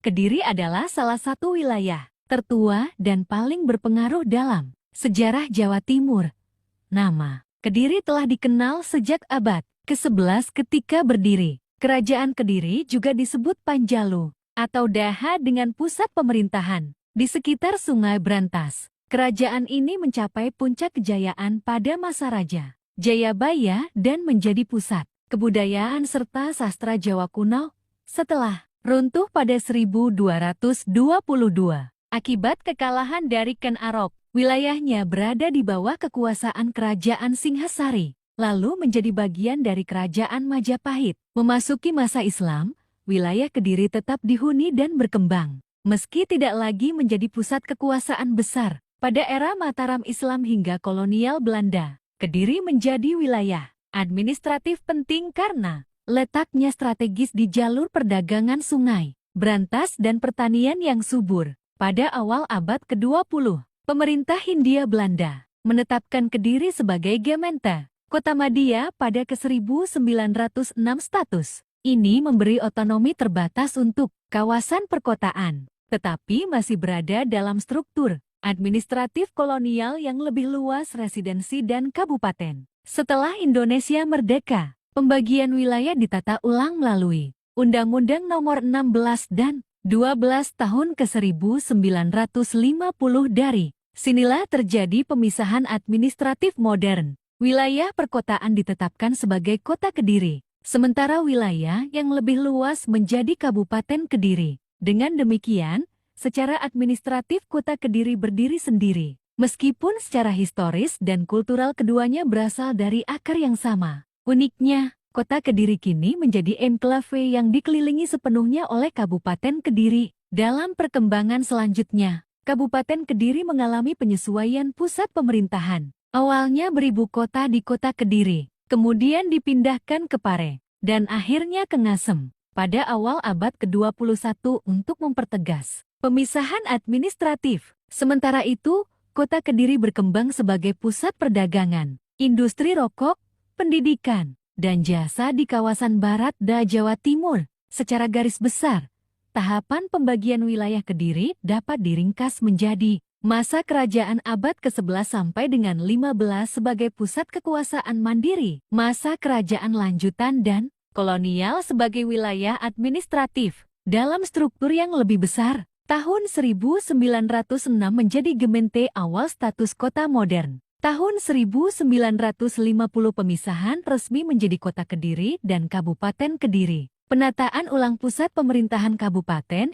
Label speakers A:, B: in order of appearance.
A: Kediri adalah salah satu wilayah tertua dan paling berpengaruh dalam sejarah Jawa Timur. Nama Kediri telah dikenal sejak abad ke-11 ketika berdiri. Kerajaan Kediri juga disebut Panjalu atau Daha dengan pusat pemerintahan di sekitar Sungai Brantas. Kerajaan ini mencapai puncak kejayaan pada masa Raja Jayabaya dan menjadi pusat kebudayaan serta sastra Jawa kuno setelah runtuh pada 1222. Akibat kekalahan dari Ken Arok, wilayahnya berada di bawah kekuasaan Kerajaan Singhasari, lalu menjadi bagian dari Kerajaan Majapahit. Memasuki masa Islam, wilayah Kediri tetap dihuni dan berkembang. Meski tidak lagi menjadi pusat kekuasaan besar, pada era Mataram Islam hingga kolonial Belanda, Kediri menjadi wilayah administratif penting karena letaknya strategis di jalur perdagangan sungai, Brantas dan pertanian yang subur. Pada awal abad ke-20, pemerintah Hindia Belanda menetapkan Kediri sebagai Gemeente, Kota Madya pada ke-1906 status. Ini memberi otonomi terbatas untuk kawasan perkotaan, tetapi masih berada dalam struktur administratif kolonial yang lebih luas residensi dan kabupaten. Setelah Indonesia merdeka, pembagian wilayah ditata ulang melalui Undang-Undang Nomor 16 dan 12 tahun ke-1950 dari sinilah terjadi pemisahan administratif modern. Wilayah perkotaan ditetapkan sebagai Kota Kediri, sementara wilayah yang lebih luas menjadi Kabupaten Kediri. Dengan demikian, secara administratif Kota Kediri berdiri sendiri, meskipun secara historis dan kultural keduanya berasal dari akar yang sama. Uniknya, Kota Kediri kini menjadi enklave yang dikelilingi sepenuhnya oleh Kabupaten Kediri. Dalam perkembangan selanjutnya, Kabupaten Kediri mengalami penyesuaian pusat pemerintahan. Awalnya beribu kota di Kota Kediri, kemudian dipindahkan ke Pare, dan akhirnya ke Ngasem pada awal abad ke-21 untuk mempertegas pemisahan administratif. Sementara itu, Kota Kediri berkembang sebagai pusat perdagangan, industri rokok, pendidikan, dan jasa di kawasan Barat da Jawa Timur. Secara garis besar, tahapan pembagian wilayah Kediri dapat diringkas menjadi masa kerajaan abad ke-11 sampai dengan 15 sebagai pusat kekuasaan mandiri, masa kerajaan lanjutan dan kolonial sebagai wilayah administratif. Dalam struktur yang lebih besar, tahun 1906 menjadi Gemeente awal status kota modern. Tahun 1950 pemisahan resmi menjadi Kota Kediri dan Kabupaten Kediri. Penataan ulang pusat pemerintahan kabupaten